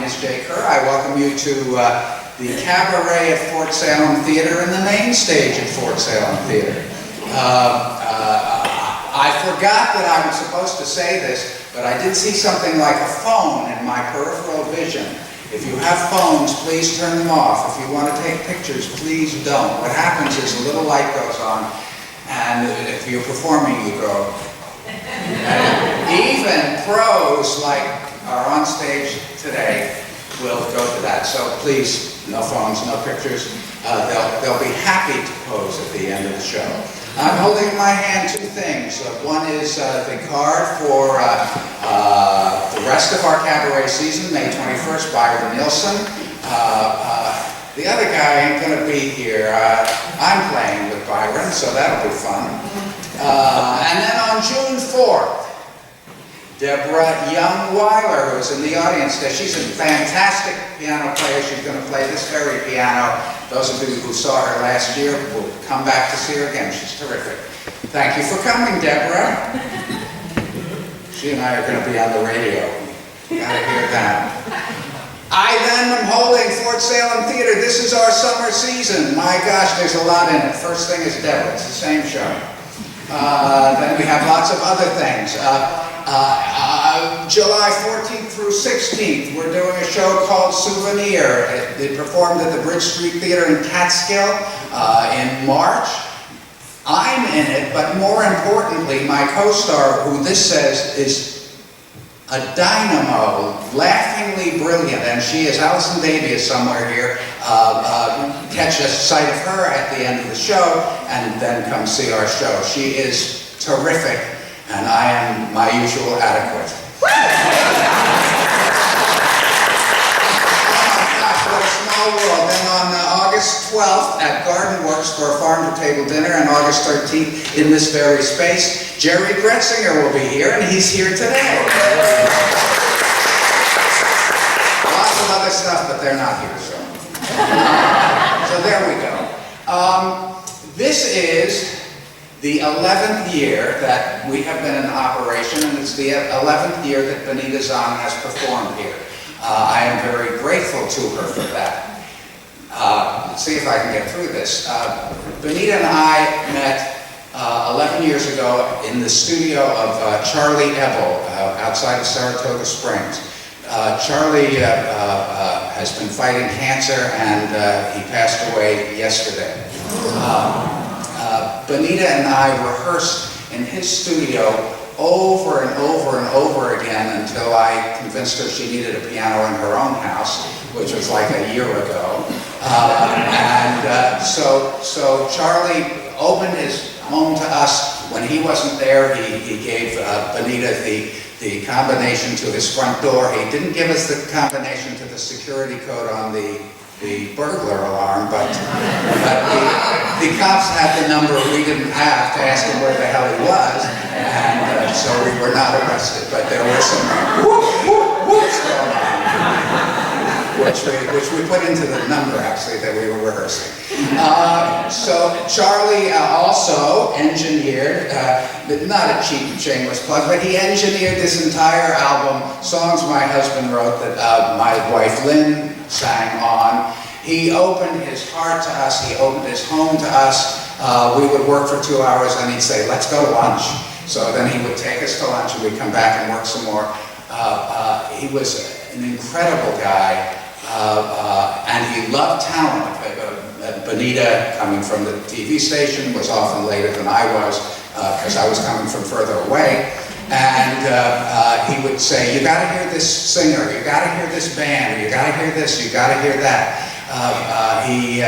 is J. Kerr. I welcome you to the Cabaret at Fort Salem Theater and the main stage at Fort Salem Theater. I forgot that I was supposed to say this, but I did see something like a phone in my peripheral vision. If you have phones, please turn them off. If you want to take pictures, please don't. What happens is a little light goes on, and if you're performing, you go. Even pros like are on stage today will go to that. So please, no phones, no pictures. They'll be happy to pose at the end of the show. I'm holding in my hand two things. One is the card for the rest of our cabaret season, May 21st, Byron Nielsen. The other guy ain't going to be here. I'm playing with Byron, so that'll be fun. And then on June 4th, Deborah Young-Weiler, who's in the audience today, she's a fantastic piano player. She's going to play this very piano. Those of you who saw her last year will come back to see her again. She's terrific. Thank you for coming, Deborah. She and I are going to be on the radio. You gotta hear that. I then am holding Fort Salem Theater. This is our summer season. My gosh, there's a lot in it. First thing is Deborah. It's the same show. Then we have lots of other things. July 14th through 16th, we're doing a show called Souvenir. It performed at the Bridge Street Theater in Catskill in March. I'm in it, but more importantly, my co-star, who this says is a dynamo, laughingly brilliant, and she is Allison Davy is somewhere here. Catch a sight of her at the end of the show, and then come see our show. She is terrific, and I am my usual adequate. Oh my gosh, what a small world. Then on August 12th at Garden Works for a farm-to-table dinner, and August 13th in this very space, Jerry Gretzinger will be here, and he's here today. Lots of other stuff, but they're not here, so. So there we go. This is the 11th year that we have been in operation, and it's the 11th year that Benita Zahn has performed here. I am very grateful to her for that. Let's see if I can get through this. Benita and I met 11 years ago in the studio of Charlie Ebel outside of Saratoga Springs. Charlie has been fighting cancer, and he passed away yesterday. Benita and I rehearsed in his studio over and over and over again until I convinced her she needed a piano in her own house, which was like a year ago. So Charlie opened his home to us. When he wasn't there, he gave Benita the combination to his front door. He didn't give us the combination to the security code on the burglar alarm, but the cops had the number we didn't have to ask him where the hell he was, and so we were not arrested, but there was some whoops going on, which we put into the number, actually, that we were rehearsing. So Charlie also engineered, not a cheap, shameless plug, but he engineered this entire album, songs my husband wrote that my wife Lynne sang on. He opened his heart to us, he opened his home to us. We would work for 2 hours and he'd say, let's go to lunch. So then he would take us to lunch and we'd come back and work some more. He was an incredible guy, and he loved talent. Benita, coming from the TV station, was often later than I was, because I was coming from further away. And he would say, you gotta hear this singer, you gotta hear this band, you gotta hear this, you gotta hear that. He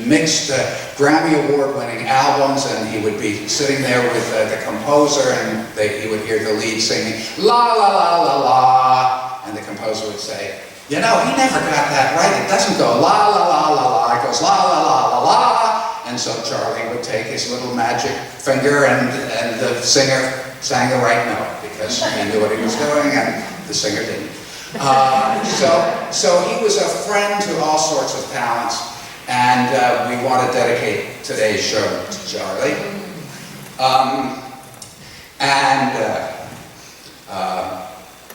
mixed Grammy Award-winning albums, and he would be sitting there with the composer, and he would hear the lead singing, la la la la la, and the composer would say, you know, he never got that right. It doesn't go la la la la la, it goes la la la la la. And so Charlie would take his little magic finger, and the singer sang the right note, because he knew what he was doing and the singer didn't. So he was a friend to all sorts of talents, and we want to dedicate today's show to Charlie.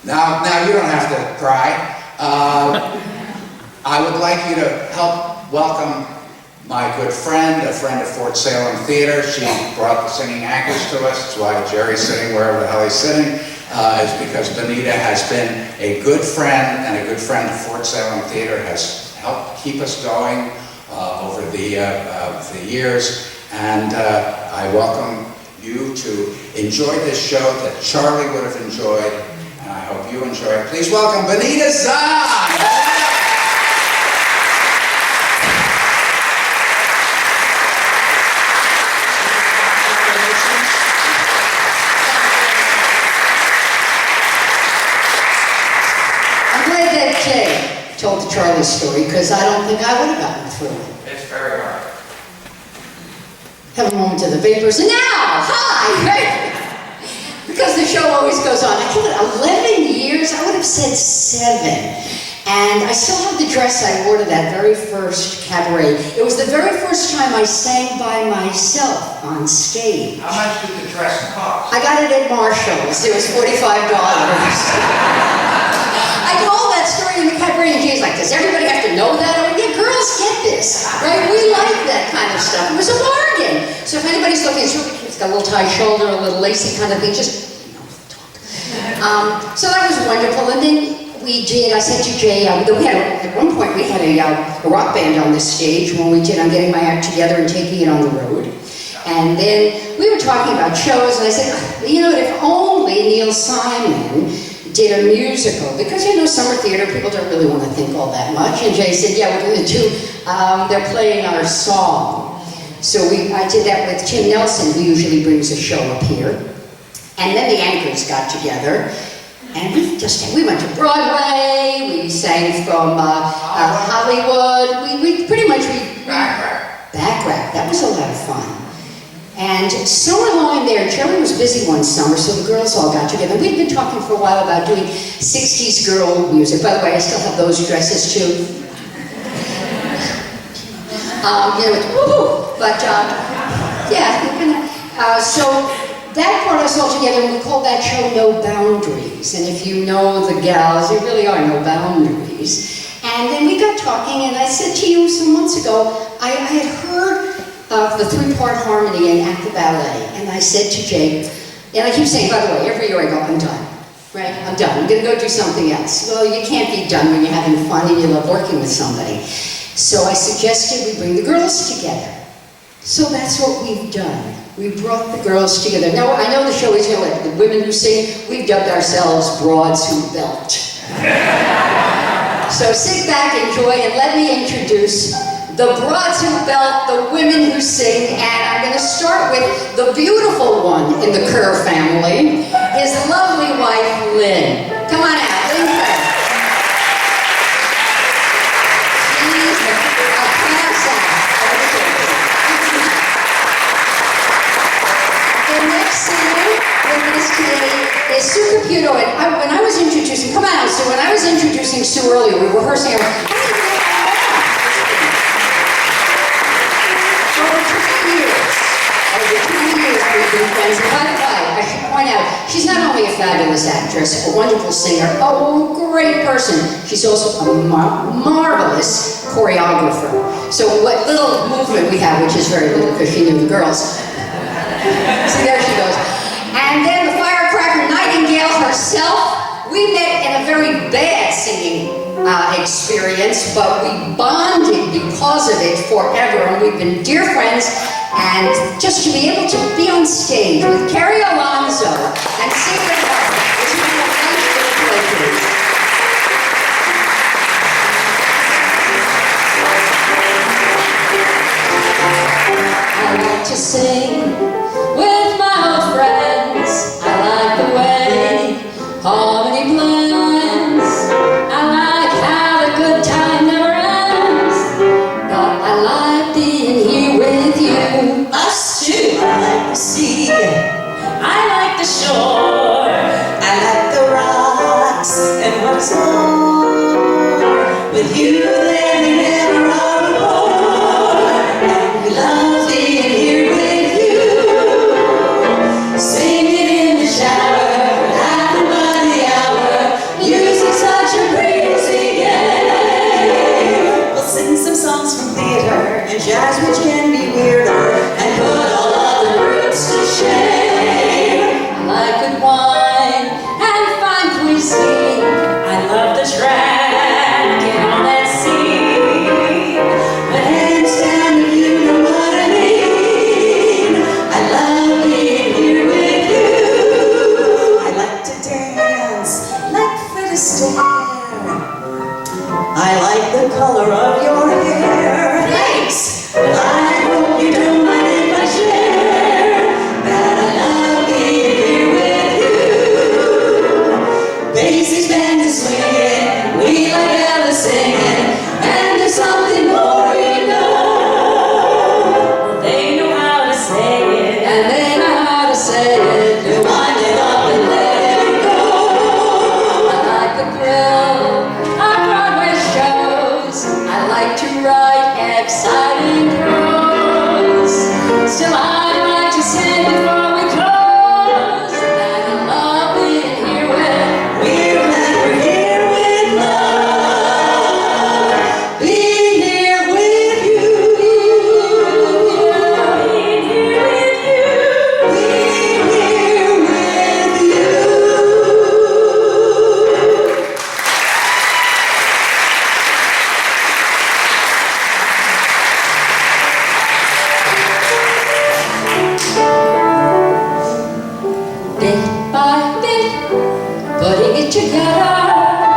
Now you don't have to cry. I would like you to help welcome my good friend, a friend of Fort Salem Theater. She brought the singing actors to us. That's why Jerry's sitting wherever the hell he's sitting, is because Benita has been a good friend, and a good friend of Fort Salem Theater has helped keep us going over the years. And I welcome you to enjoy this show that Charlie would have enjoyed, and I hope you enjoy it. Please welcome Benita Zahn! Told the Charlie story because I don't think I would have gotten through it. It's very hard. Have a moment of the vapors, and now, hi! Because the show always goes on. I give it 11 years, I would have said 7. And I still have the dress I wore to that very first cabaret. It was the very first time I sang by myself on stage. How much did the dress cost? I got it at Marshall's. It was $45. I told that story in the cabaret, and Jay's like, does everybody have to know that? I went, yeah, girls get this, right? We like that kind of stuff. It was a bargain. So if anybody's looking, it's really cute. It's got a little tie shoulder, a little lacy kind of thing, just, talk. So that was wonderful. And then we did, I said to Jay, at one point we had a rock band on this stage when we did I'm Getting My Act Together and Taking It on the Road. And then we were talking about shows, and I said, you know, if only Neil Simon did a musical, because summer theater, people don't really want to think all that much. And Jay said, yeah, we're going to do, they're playing our song. So I did that with Tim Nelson, who usually brings a show up here. And then the anchors got together, and we went to Broadway, we sang from Hollywood, we pretty much, Back Rack, that was a lot of fun. And somewhere along there, Jerry was busy one summer, so the girls all got together. We'd been talking for a while about doing 60s girl music. By the way, I still have those dresses too. So that brought us all together, and we called that show No Boundaries. And if you know the gals, there really are no boundaries. And then we got talking, and I said to you some months ago, I had heard of the 3-part harmony in At the Ballet. And I said to Jay, and I keep saying, by the way, every year I go, I'm done. Right? I'm done. I'm going to go do something else. Well, you can't be done when you're having fun and you love working with somebody. So I suggested we bring the girls together. So that's what we've done. We brought the girls together. Now, I know the show is, the women who sing, we've dubbed ourselves Broads Who Belt. So sit back, enjoy, and let me introduce the Broads Who Belt, the women who sing, and I'm going to start with the beautiful one in the Kerr family, his lovely wife, Lynne. Come on out, Lynne Kerr. She's a class act. The next singer with us today is Sue Caputo, and when I was introducing, come on out, Sue, when I was introducing Sue earlier, we were rehearsing, we've been friends. And by the way, I should point out, she's not only a fabulous actress, a wonderful singer, a great person, she's also a marvelous choreographer. So what little movement we have, which is very little because she knew the girls. So there she goes. And then the firecracker Nightingale herself. We met in a very bad singing experience, but we bonded because of it forever, and we've been dear friends. And just to be able to be on stage with Keri, Alonzo, and sing with her is one of life's great pleasures. I like to sing with my old friends. I like the way harmony blends. I like how the good time never ends. But I like being here with you. Us too. I like the sea. I like the shore. I like the rocks. And what's more, with you there we never are apart. And we love being here with you. Singing in the shower, laughing by the hour. Music's such a breezy I like the color of your hair. Thanks. I hope you don't mind if I share that I love being here with you. Basie's band is swinging, we like Ella singing, and there's something more you know. They know how to say it, And they know how to say it. you wind it up and let it go. I like the thrill of Broadway shows. I like to write exciting prose. Still, I'd like to say before we close that I love being here with. We're glad we're here with love, being here with you. Being here with you. Being here with you. Bit by bit, putting it together.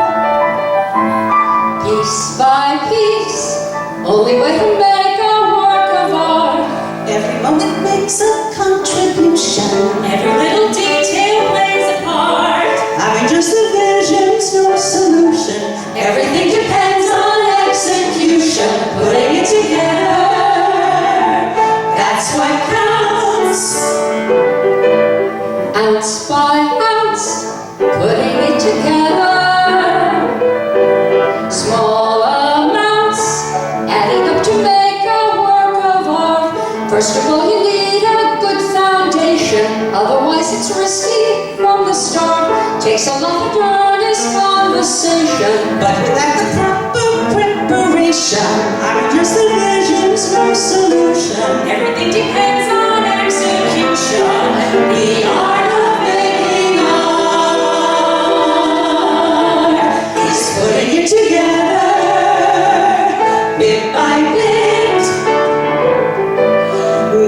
Piece by piece, only way to make a work of art. Every moment makes a contribution. Every little detail plays a part. Having just a vision's no solution. Everything depends on execution. Putting it together, that's what counts. Ounce by ounce, putting it together. Small amounts, adding up to make a work of art. First of all, you need a good foundation, otherwise it's risky from the start. Takes a lot of earnest conversation. But without the proper preparation, having just a vision's no solution. Everything depends on execution. The art of making art is putting it together, bit by bit,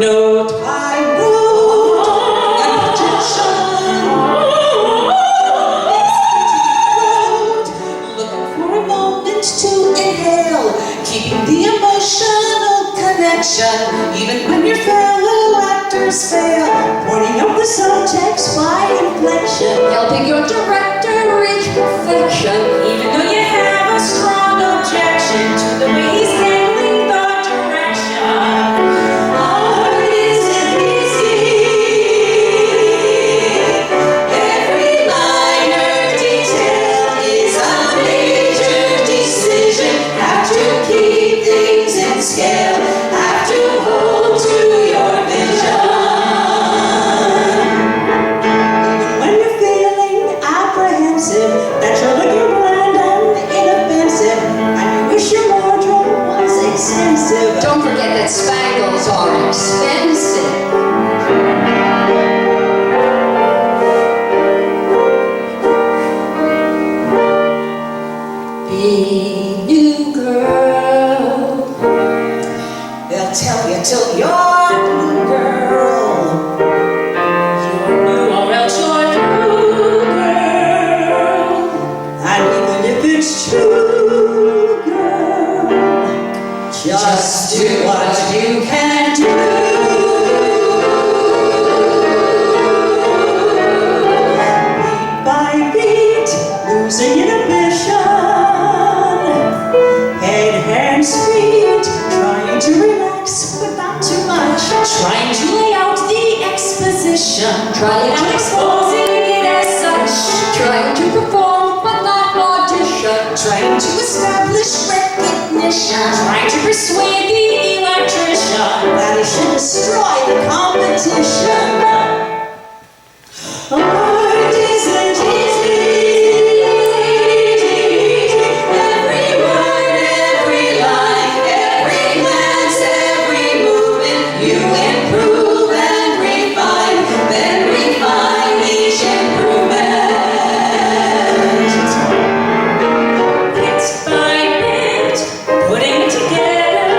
note by note, and projection. Looking for a moment to inhale, keeping the emotional connection, even when your fellow actors fail, pointing out the subtext by inflection. Helping your director reach perfection. Even though you have a strong objection to the way he's handling the direction, art isn't easy. Every minor detail is a major decision. Have to keep things in scale. Have to hold to your vision. When you're feeling apprehensive, that you're looking bland and inoffensive, and you wish your wardrobe was extensive. Don't forget that spangles are expensive. Be new girl. They'll tell you till you're blue, girl. You're new or else you're through, girl. And even if it's true, girl, just do what you can do. Beat by beat, losing inhibition. Head, hands, feet, trying to relax but not too much. Trying to lay out the exposition. Trying to exposing it as such. Trying to perform but not audition. Trying to establish recognition. Trying to persuade the electrician that he should destroy the competition. Art isn't easy. Every word, every line, every glance, every movement, you improve and refine, then refine each improvement. Bit by bit, putting it together,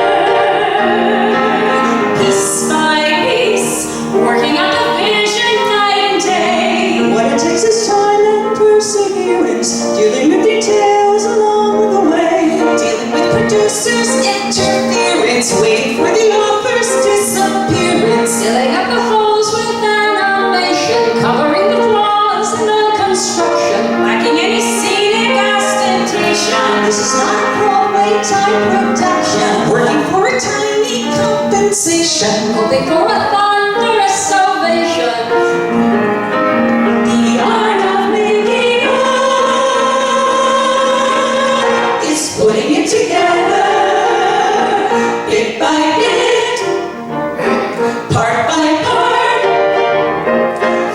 piece by piece, working out the nation, hoping for a thunderous salvation. the art of making art is putting it together, bit by bit, part by part,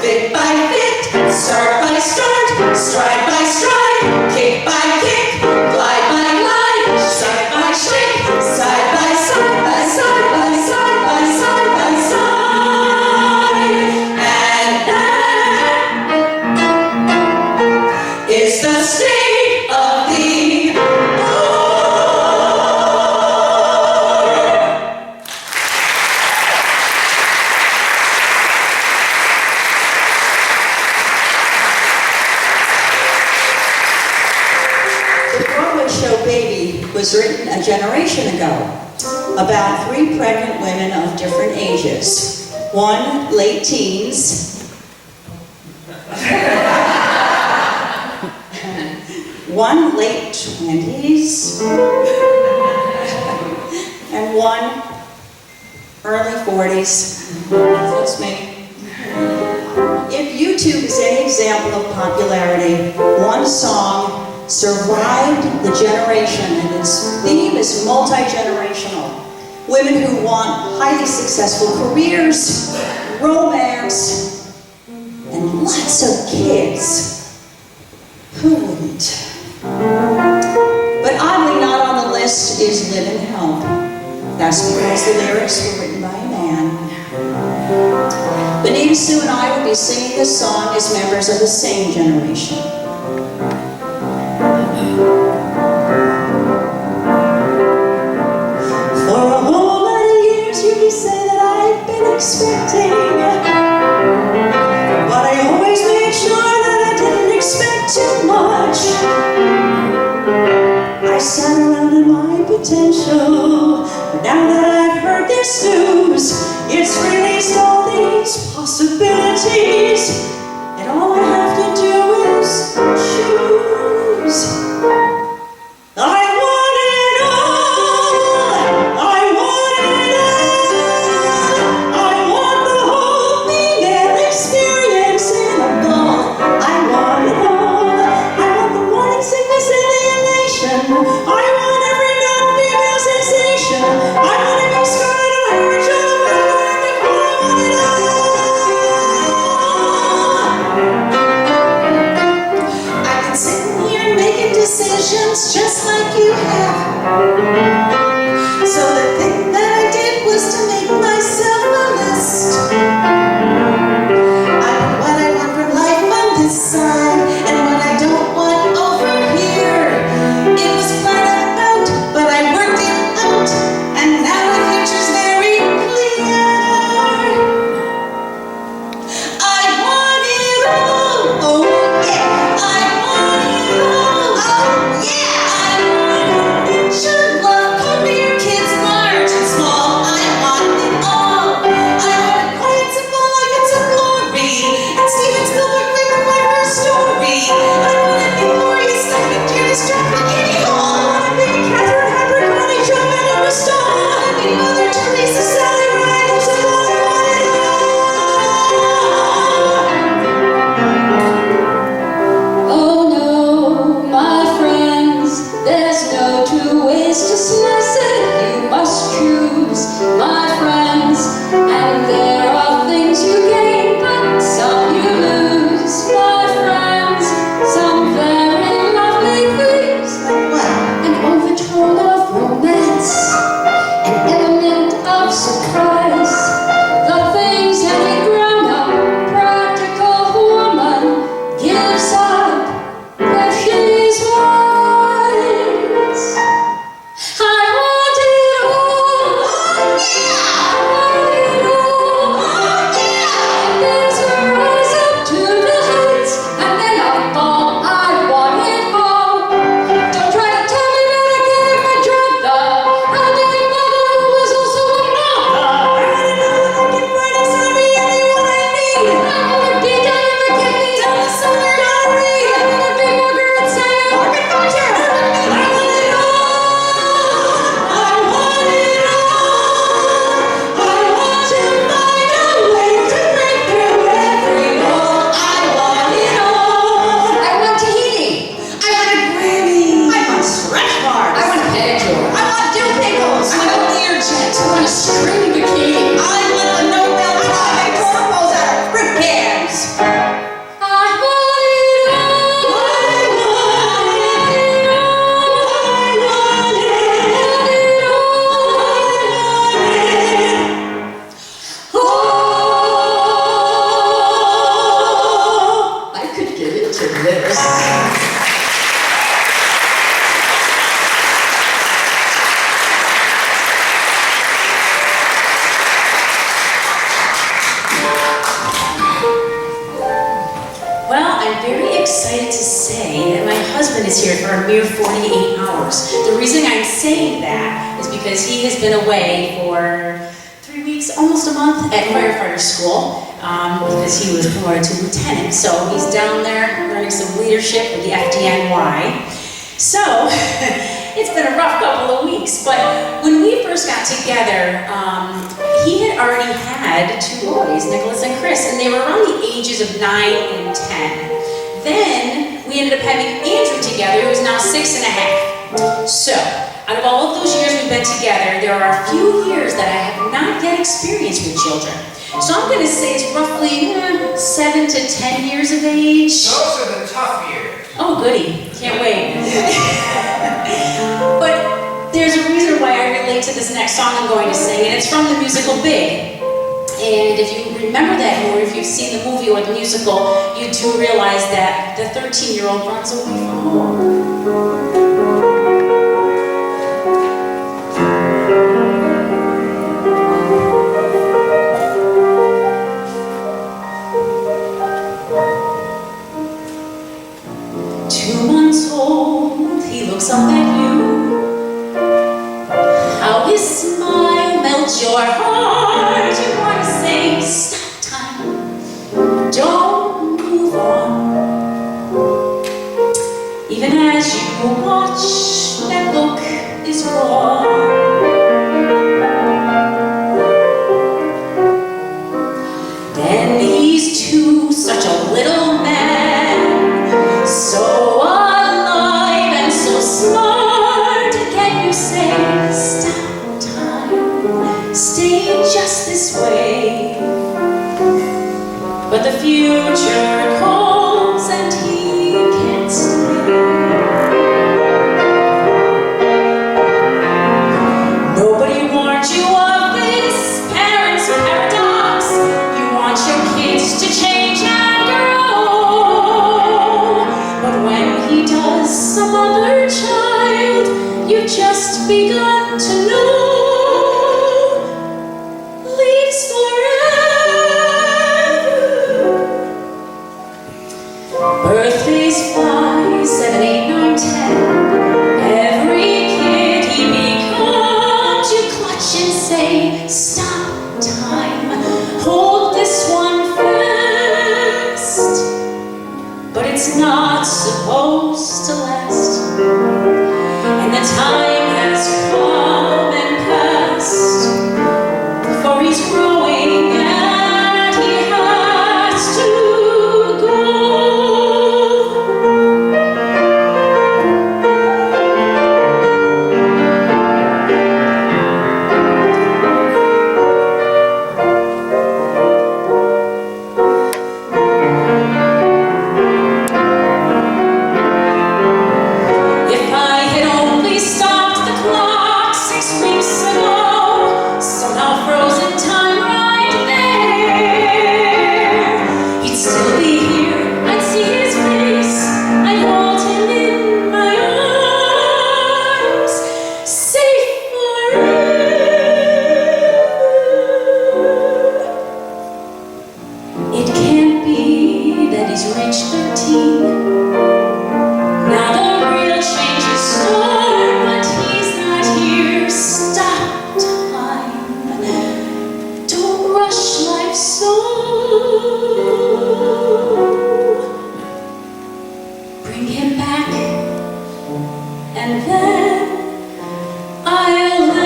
bit by bit, start by start, stride by stride, kick by kick, glide by glide, shake by shake, side by side, by side, by side, by side, by side. And that is the state of the The Broadway show Baby was written a generation ago about 3 pregnant women of different ages. One late teens, one late 20s, and one early 40s. That's me. If YouTube is any example of popularity, one song survived the generation, and its theme is multi-generational. Women who want highly successful careers, romance, and lots of kids. Who wouldn't? But oddly not on the list is Live and Help. That's because the lyrics were written by a man. Benita, Sue, and I will be singing this song as members of the same generation. For a whole lot of years you could say that I've been expecting, but I always made sure that I didn't expect too much. I sat around in my potential, but now that I've heard this news, it's released all these possibilities, and all I have to do is choose. I want it all. I want it all. I want the whole thing and experience in a ball. I want it all. I want the morning sickness and the elation. I want every non-female sensation. I want to be scarlet or original. I want it all. I've been sitting here making decisions just like you have. So the thing that I did was to make myself a list. I put what I want from life on this side and what I don't want over here. It was planned out, but I worked it out, and now the future's very clear. I want it all. Oh yeah, I want it all. Oh yeah, I want a future, love, career, kids large and small. I want it all. I want a quiet, simple life and some glory, and Steven Spielberg wrote my first story. I want to be glorious, like a Janis Joplin, Kitty Hall. I want to be Catherine Hepburn, Connie Joe, and Emma Stone. I want to be Mother Teresa, Sally Ride, and so I want it all. Oh no, my friends, there's no 2 ways to slice it. You must choose, my friends, and there are things you gain, but some you lose, my friends. Some very lovely things. What? husband is here for a mere 48 hours. The reason I'm saying that is because he has been away for 3 weeks, almost a month at firefighter school, because he was promoted to lieutenant. So he's down there learning some leadership with the FDNY. So it's been a rough couple of weeks, but when we first got together, he had already had 2 boys, Nicholas and Chris, and they were around the ages of 9 and 10. Then we ended up having Andrew together, who is now 6 and a half. So, out of all of those years we've been together, there are a few years that I have not yet experienced with children. So I'm going to say it's roughly 7 to 10 years of age. Those are the tough years. Oh, goody. Can't wait. But there's a reason why I relate to this next song I'm going to sing, and it's from the musical Big. And if you remember that, or if you've seen the movie or the musical, you do realize that the 13-year-old runs away from home. 2 months old, he looks up at you. How his smile melts your heart. You want to say, stop time, don't move on. Even as you watch, that look is gone. Then he's too, such a little man, so alive and so smart. Can you say, stop time, stay just this way? But the future calls and he can't stay. Nobody warned you of this parent's paradox. You want your kids to change and grow, but when he does, some other child you've just begun to know leaves forever. Birthdays fly, 7, 8, 9, 10. Every kid he becomes, you clutch and say, stop time, hold this one fast. But it's not supposed to last, and the time has come and passed, for he's growing and he has to go. If I had only stopped the clock 6 weeks ago, somehow frozen time right there, he'd still be here, I'd see his face, I'd hold him in my arms, safe forever. It can't be that he's reached 13. Now the real change is storm, but he's not here. Stop time, don't rush life so. Bring him back, and then I'll let him go.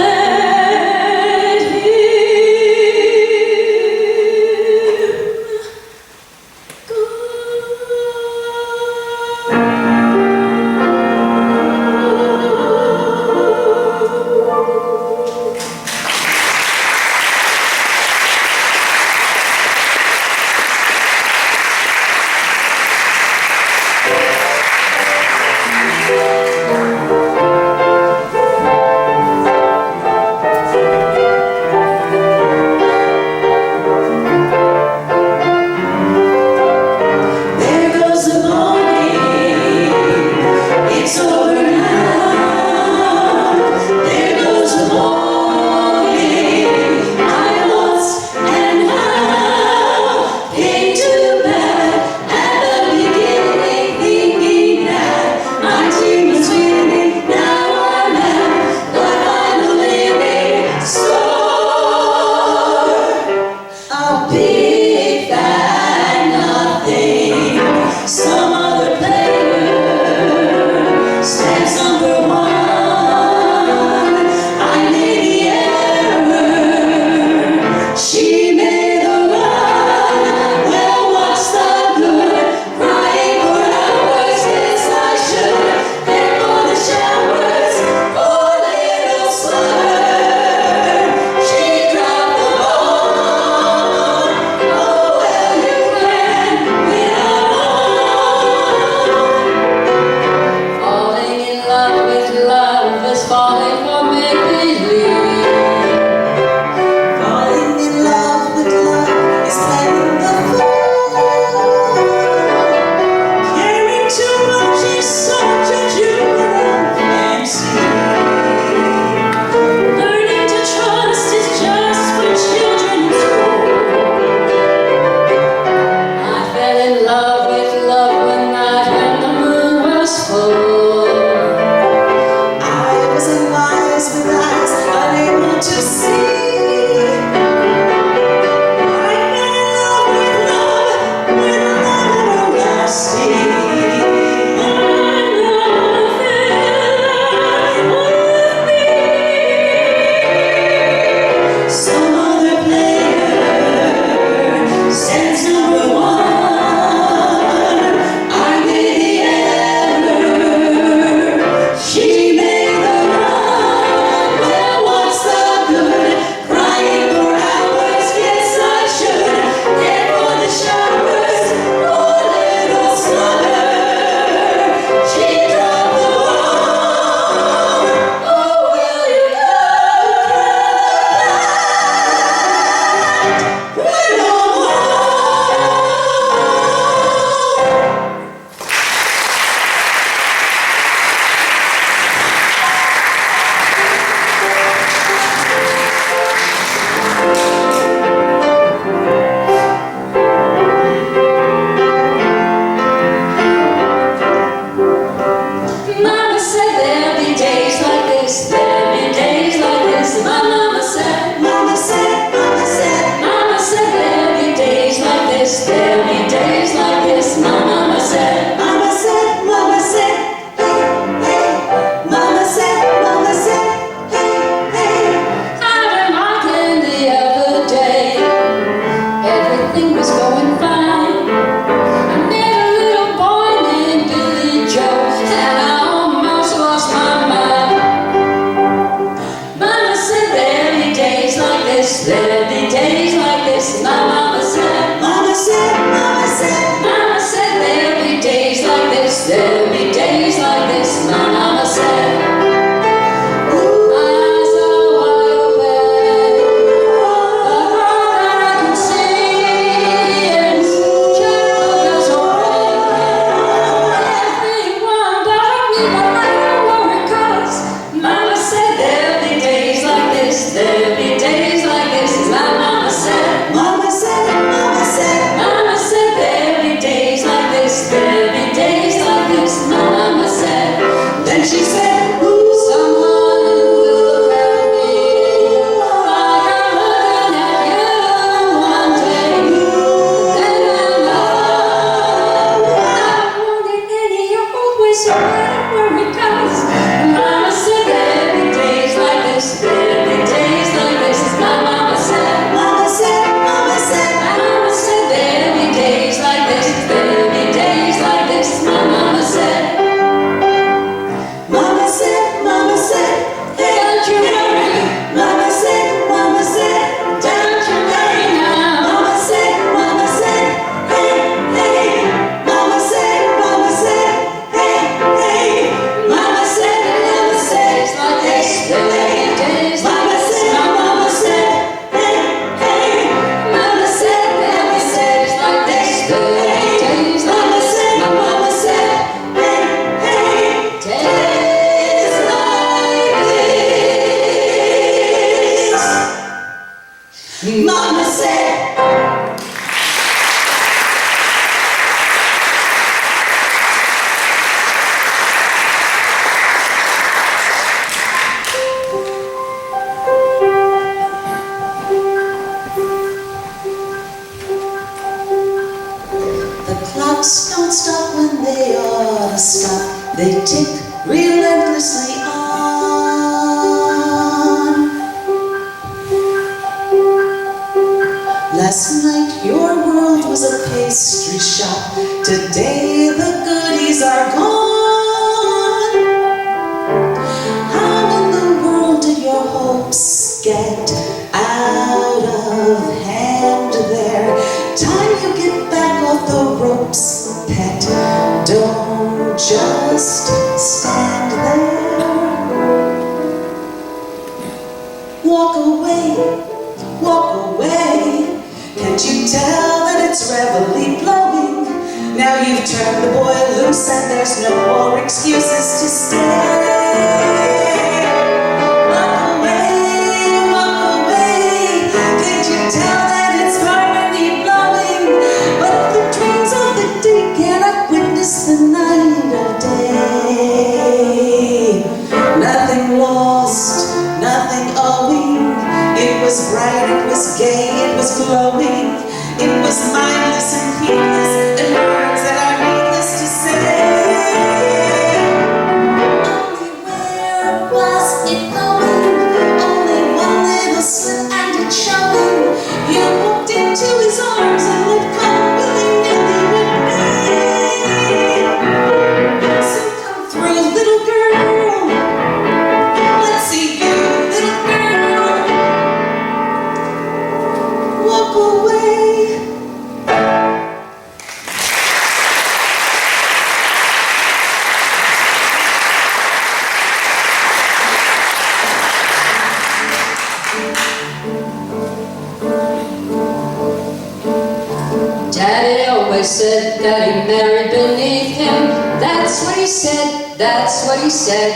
said. The clocks don't stop when they ought to stop. They tick relentlessly on. Last night your world was a pastry shop. Today the goodies are gone. How in the world did your hopes get out of hand there? Time you get back off the ropes, pet. Don't just stand there. Walk away, walk away. Can't you tell that it's reveille blowing? Now you've turned the boy loose and there's no more excuses to stay. Walk away, walk away. Can't you tell that it's harmony blowing? But the dreams of the day cannot witness the night of day. Nothing lost, nothing owing. It was bright, it was gay, it was glowing. It was mindless and heedless, and words that are needless to say. Only where was it going? Only one little slip and it's showing. You walked into his arms and let go willy-nilly with me. So come through, little girl. Let's see you, little girl. Walk away. Daddy always said that he married beneath him. That's what he said, that's what he said.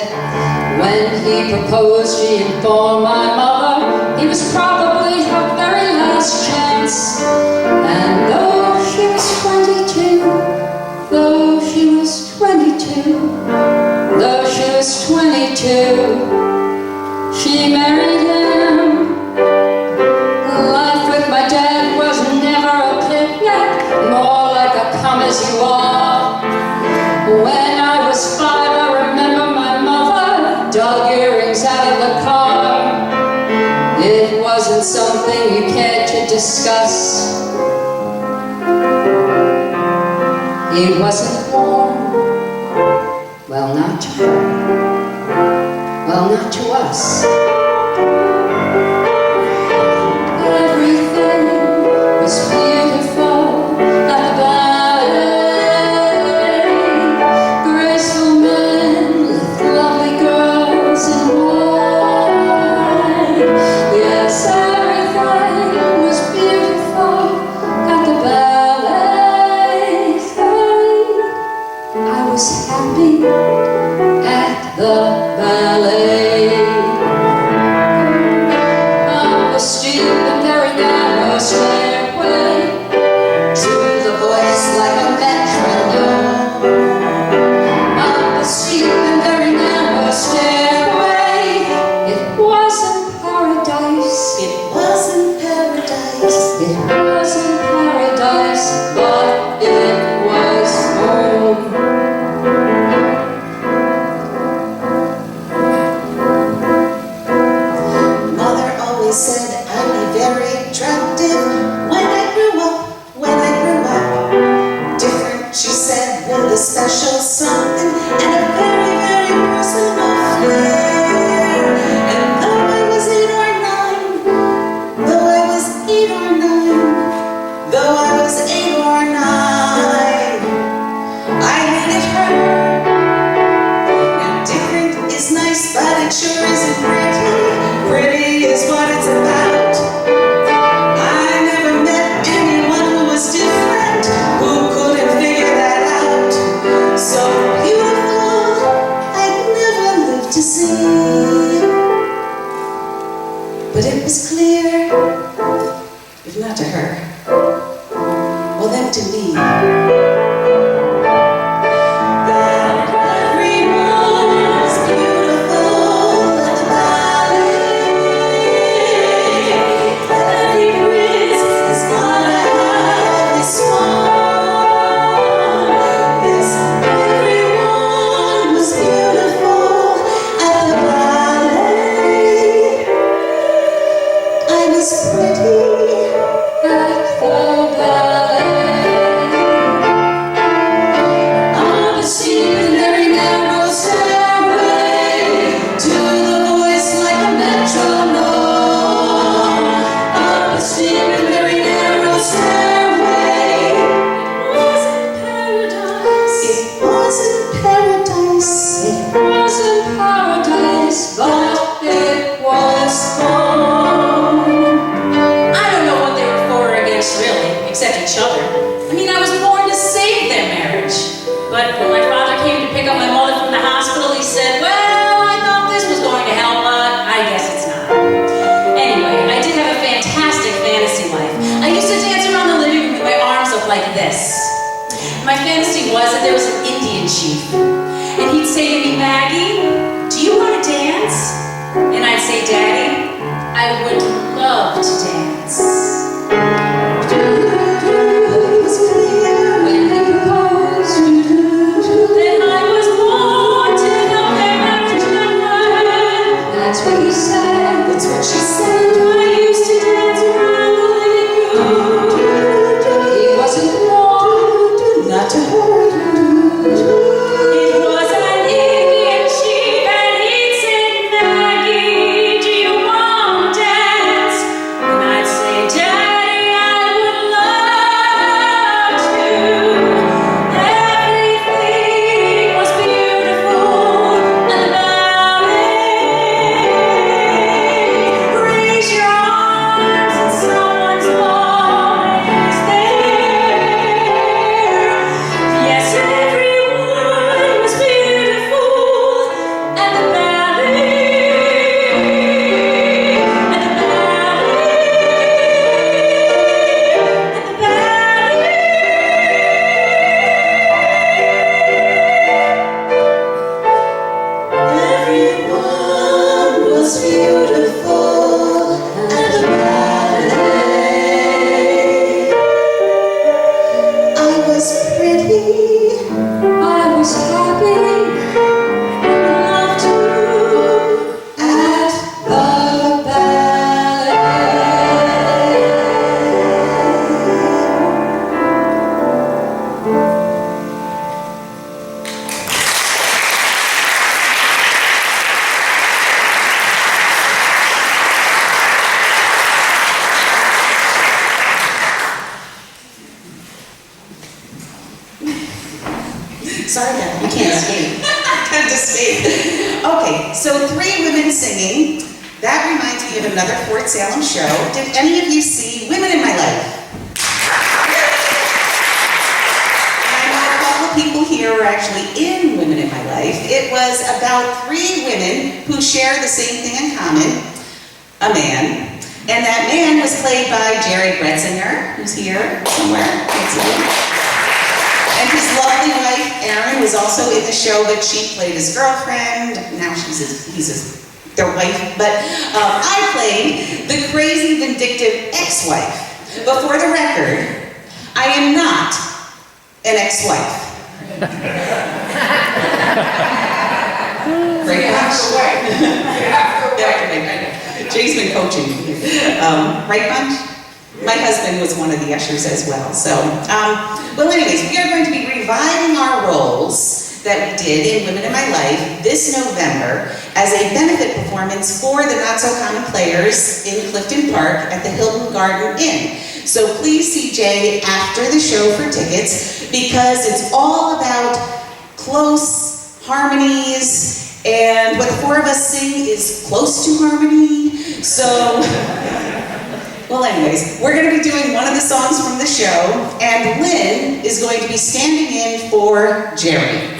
When he proposed, she informed my mother he was probably her very last chance. And though she was 22, though she was 22, though she was 22, she married him. Life with my dad was never a picnic, more like a come as you are. When I was 5, I remember my mother dug earrings out of the car. It wasn't something you cared to discuss. It wasn't warm. Well, not to her. Well, not to us. Everything was beautiful at the ballet. Graceful men with lovely girls in white. Yes, everything was beautiful at the ballet. I was happy at the ballet. Up a steep and very narrow stairway to the voice like a metronome. Up a steep and very narrow stairway. It wasn't paradise. It wasn't paradise. It wasn't paradise, but it was home. Mother always said I'd be very attractive when I grew up, when I grew up. Different, she said, with a special something and a very, very personal flair. And though I was 8 or 9, though I was 8 or 9, though I was 8 or 9, I hated her. Now different is nice, but it sure isn't pretty. Pretty is what it's about. I never met anyone who was different, who couldn't figure that out. So beautiful, I'd never lived to see. But it was clear, If not to her, well then to me. Sorry, Dad, you can't escape. Can't escape. Okay, so 3 women singing. That reminds me of another Fort Salem show. Did any of you see Women in My Life? I know a couple of people here were actually in Women in My Life. It was about 3 women who share the same thing in common, a man. And that man was played by Jerry Gretzinger, who's here somewhere. And his lovely wife, Erin, was also in the show, but she played his girlfriend. Now their wife. But I played the crazy, vindictive ex-wife. But for the record, I am not an ex-wife. Right, Bunch? Jay's been coaching me. Right, Bunch? My husband was one of the ushers as well. So, well anyways, we are going to be reviving our roles that we did in Women in My Life this November as a benefit performance for the Not So Common Players in Clifton Park at the Hilton Garden Inn. So please see Jay after the show for tickets because it's all about close harmonies, and what the 4 of us sing is close to harmony. So, well anyways, we're going to be doing one of the songs from the show, and Lynne is going to be standing in for Jerry.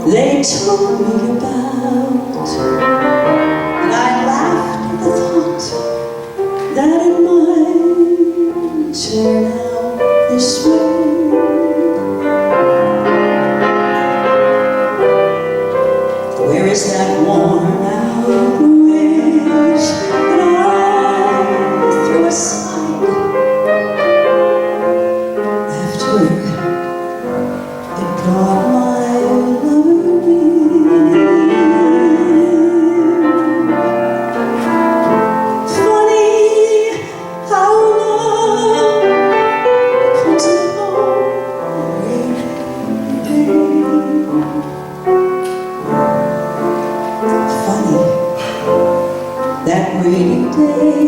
they told me about. And I laughed at the thought that it might turn out this way. Where is that worn out wish that I threw aside after it brought my lover near? Funny how love comes along every day. Funny, that rainy day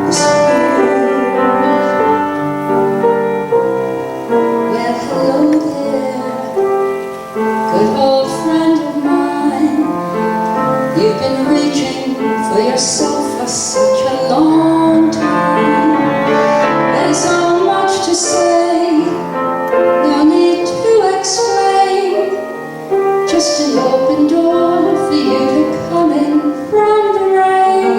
is here. Well, hello there, good old friend of mine. You've been reaching for yourself for such a long time. There's so much to say, no need to explain. Just an open door for you to come in from the rain.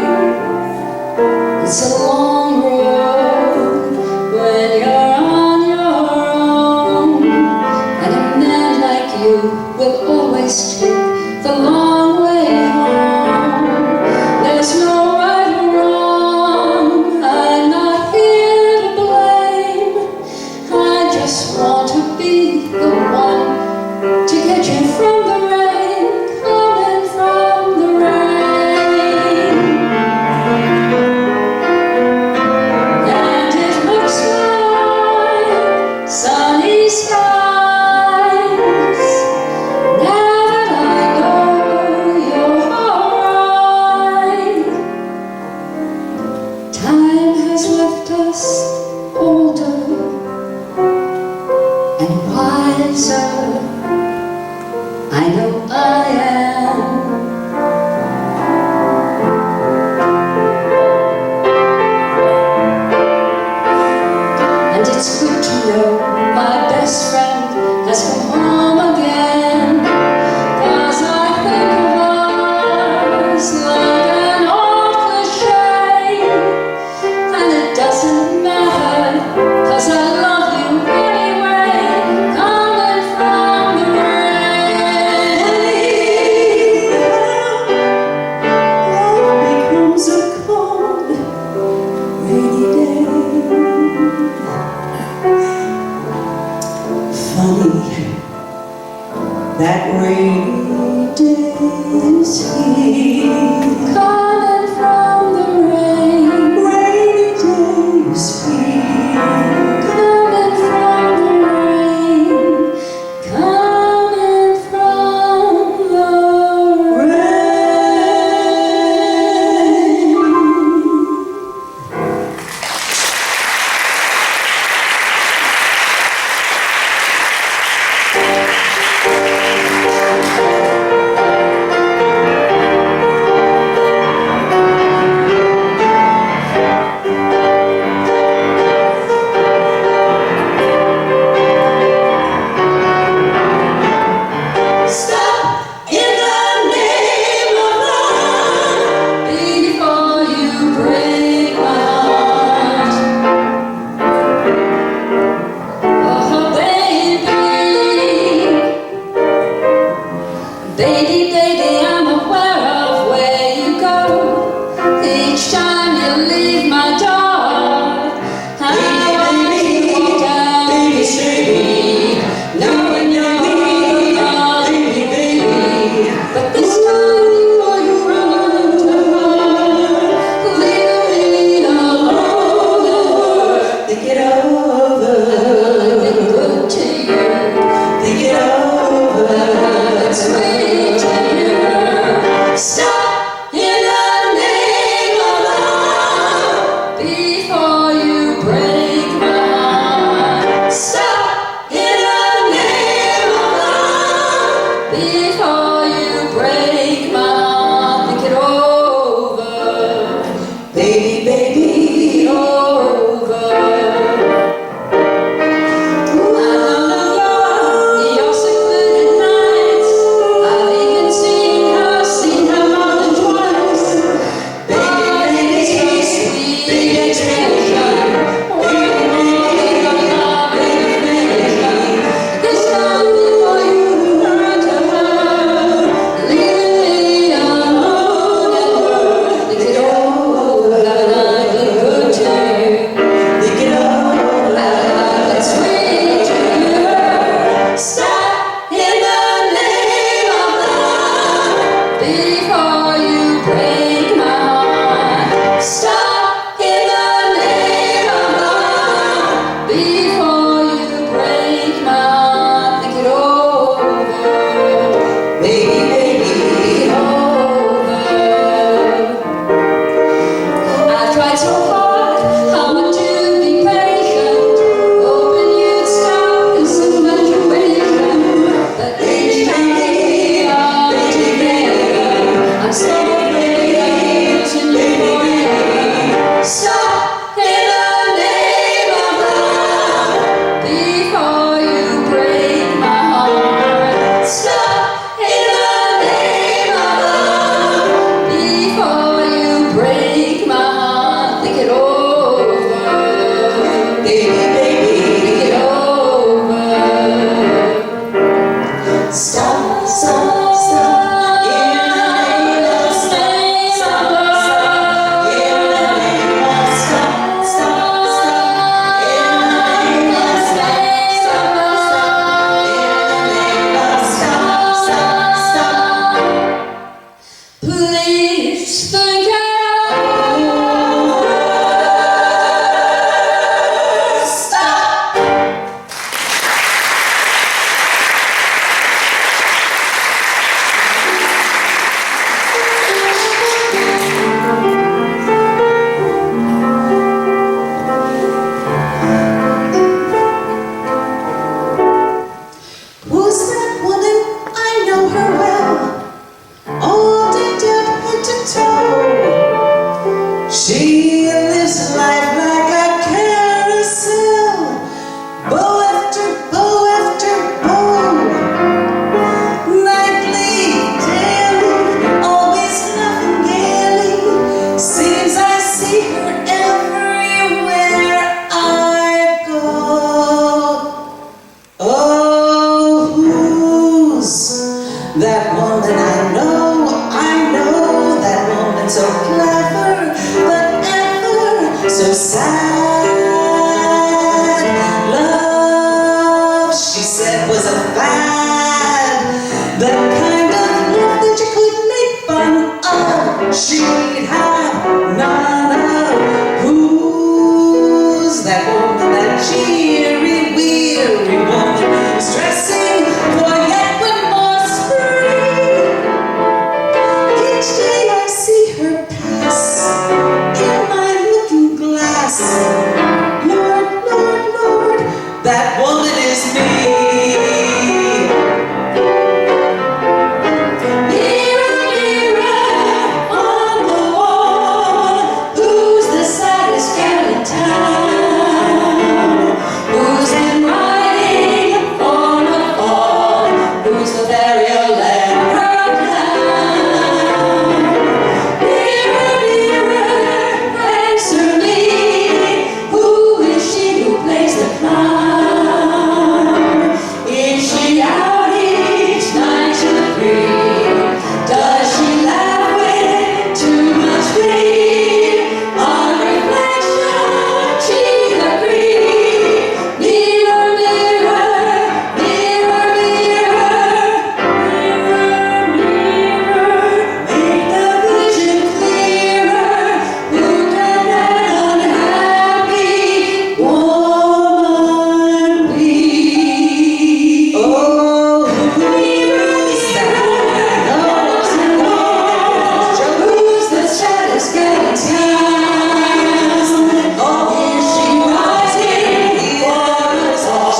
It's a long road when you're on your own, and a man like you will always take the long way home. There's no right or wrong, I'm not here to blame. I just want to be the one to get you from the rain, coming from the rain. And it looks like sunny skies now that I know you're alright. Time has left us older and wiser. I know I am. And it's good to know my best friend has come home again. 'Cause I think of us like an old cliche. And it doesn't matter, 'cause I love you anyway, coming from the rain. Love becomes a cold, rainy day. Funny, that rainy day is here. Coming from the rain, Rainy day is here. coming from the rain, coming from the rain. that woman is me. Mirror, mirror on the wall, who's the saddest girl in town? Who's been riding on a fall? Who's the burial leper clown? Mirror, mirror, answer me. Who is she who plays the clown? Is she out each night to free? Does she laugh with too much glee? On reflection, she agreed. Mirror, mirror, mirror, mirror, mirror, make the vision clearer. Who can that unhappy woman be? Oh, mirror, who's the saddest girl in town? Is she rising or is all?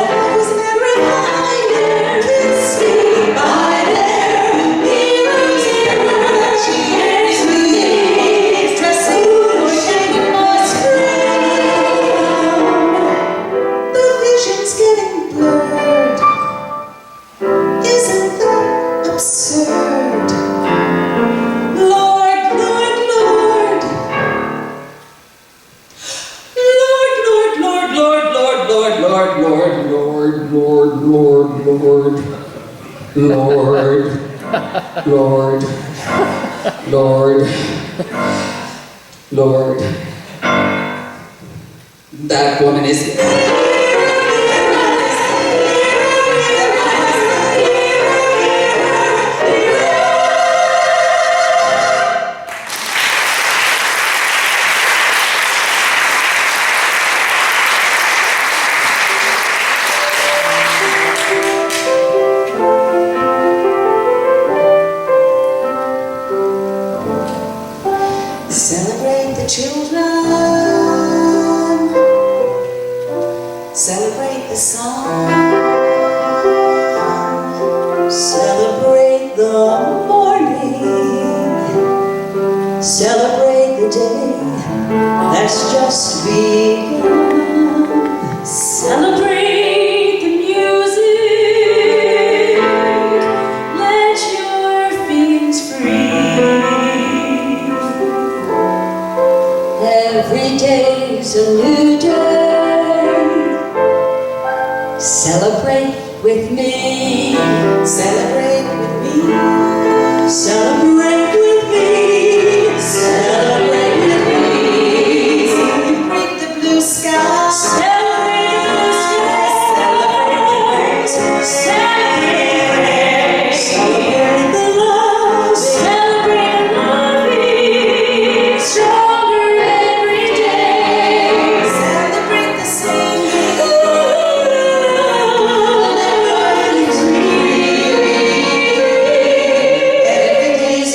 Who's never higher? Kiss me by there. Mirror, mirror, she is me. Dressing or shaking or scream. The vision's getting blurred. Isn't that absurd? Lord, Lord, Lord. Lord, Lord, Lord, Lord, Lord, Lord, Lord, Lord, Lord, Lord, Lord, Lord, Lord, Lord, Lord. That woman is celebrate the children, celebrate the song, celebrate the morning, celebrate the day that's just begun. Celebrate the music, let your feelings free. Every day's a new day. Celebrate with me. Celebrate with me. Celebrate with me. Celebrate with me. Celebrate the blue sky. Celebrate the blue sky. Celebrate. Celebrate the love. Celebrate loving. Stronger every day. Celebrate the singing. Every day's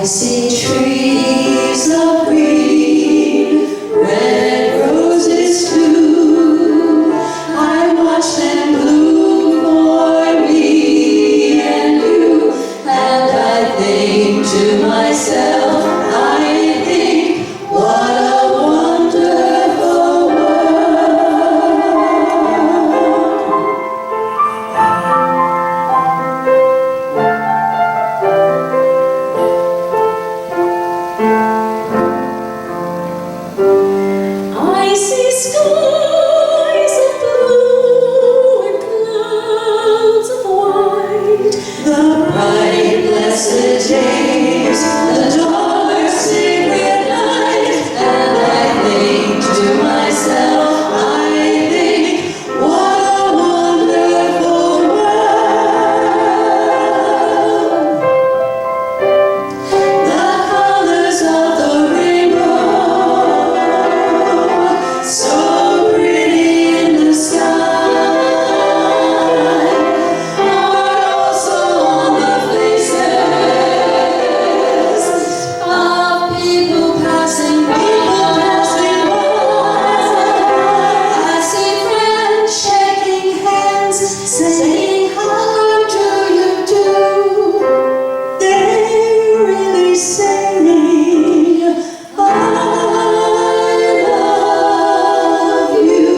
I see trees of green, red roses too. I watch them bloom for me and you, and I think to myself, I think, what a wonderful world. I see skies of blue and clouds of white, the bright blessed days, the dark secret night, and I think to myself, I think, what a wonderful world. The colors of the rainbow, so pretty in the sky, are also on the faces of people passing by. I see friends shaking hands, saying, how do you do? They're really saying, I love you.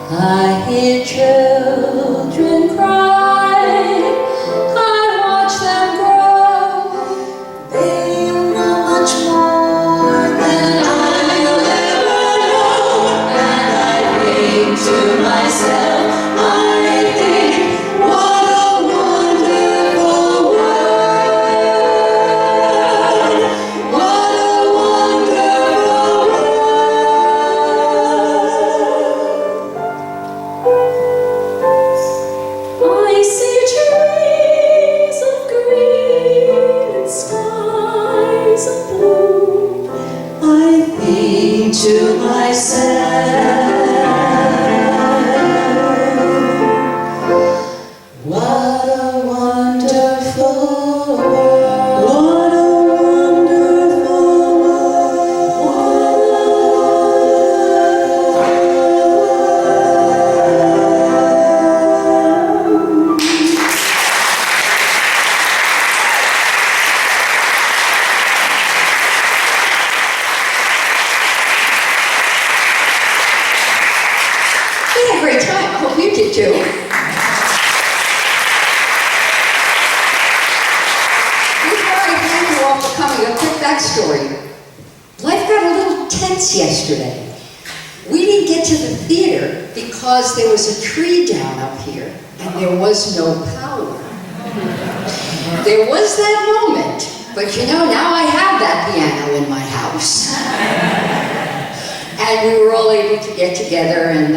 I hear children cry, I watch them grow. They know much more than I'll ever know, and I think to myself, I think, what a wonderful world, what a wonderful world. I see trees of green and skies of blue. I think to myself, what a wonderful world. What a wonderful world. We had a great time. I hope you did too. Before I hand you off for coming, a quick backstory. Life got a little tense yesterday. We didn't get to the theater because there was a tree down up here and there was no power. There was that moment, but you know, now I have that piano in my house. And we were all able to get together, and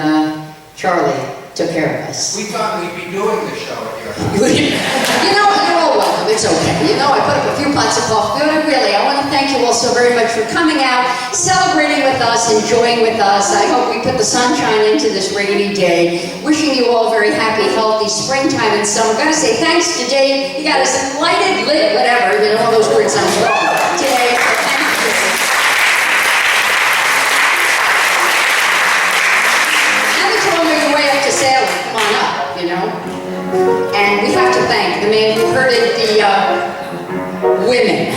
Charlie took care of us. We thought we'd be doing the show at your house. You know, you're all welcome. It's okay. You know, I put up a few pots of coffee. But really, I want to thank you all so very much for coming out, celebrating with us, enjoying with us. I hope we put the sunshine into this rainy day. Wishing you all very happy, healthy springtime and summer. Got to say thanks to Dave. He got us lighted, lit, whatever. You know, all those words sound wrong today. So thank you. And the told me your way up to Salem. Come on up, you know. And we have to thank the man who herded the women,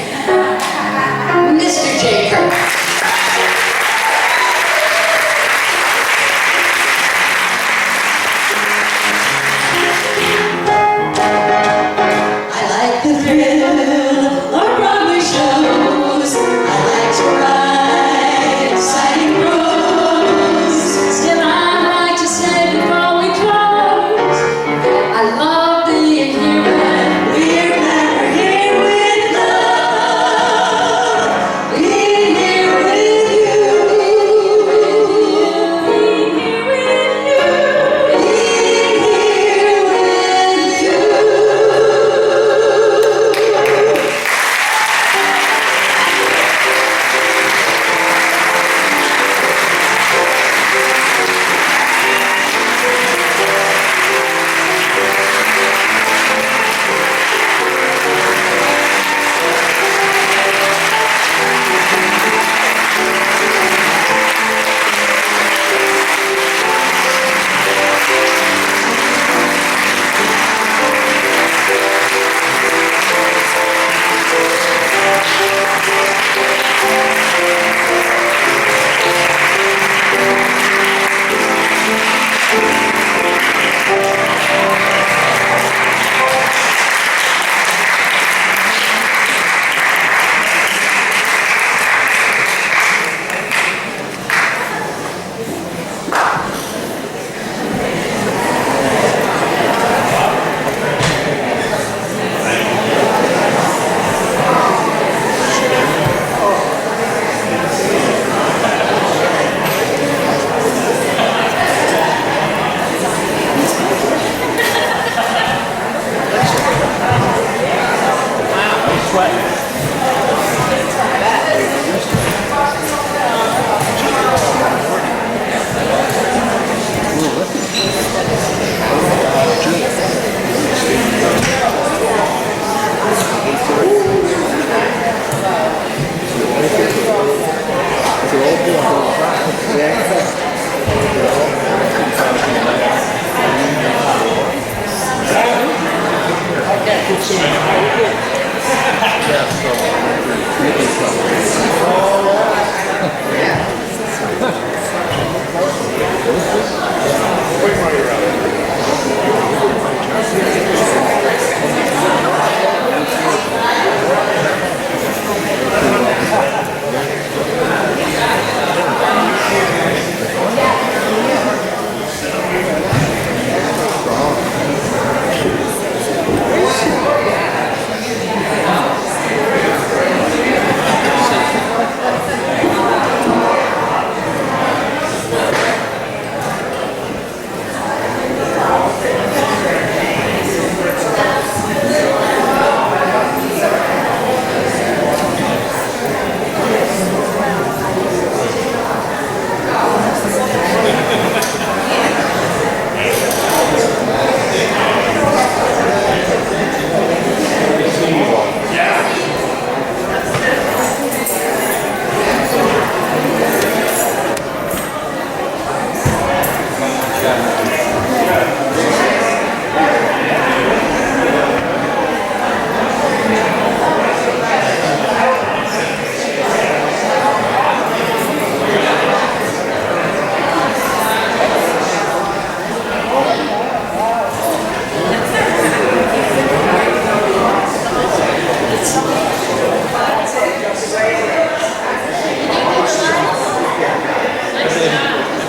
Mr. J. Kerr. I like the thrill of Broadway shows. I like to ride exciting roads. Still, I'd like to say before we close, I love being here. We're glad we're here with love.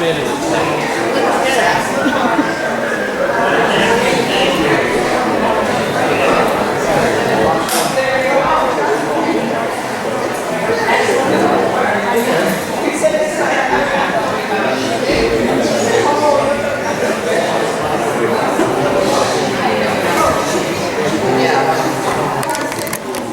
Benita.